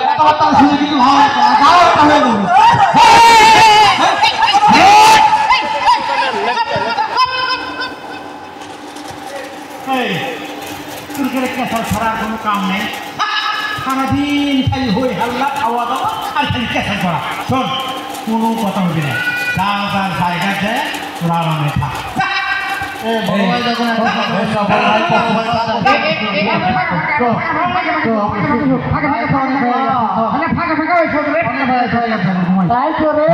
কথাবার্তা শুনে কিন্তু ভালো ক্রিকেটের কেসাল ছাড়ার কোনো কাম নেই সারাদিন খালি হই হাল্লা খাওয়া দাওয়া আর খালি কেসাল করা শোন কোনো কথা হবে না যার যার জায়গা দেয় তোরা আরামে থাক তাই তো রে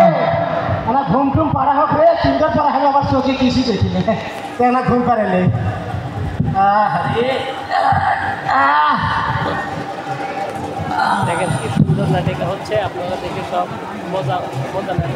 আমার ঘুম টুম পাড়া হোক রে চিন্তা পাড়া হলে আবার চোখে কিছু দেখি না ঘুম পাড়ালে দেখেন কি সুন্দর নাটিকা হচ্ছে আপনারা দেখে সব মজা মজা নেন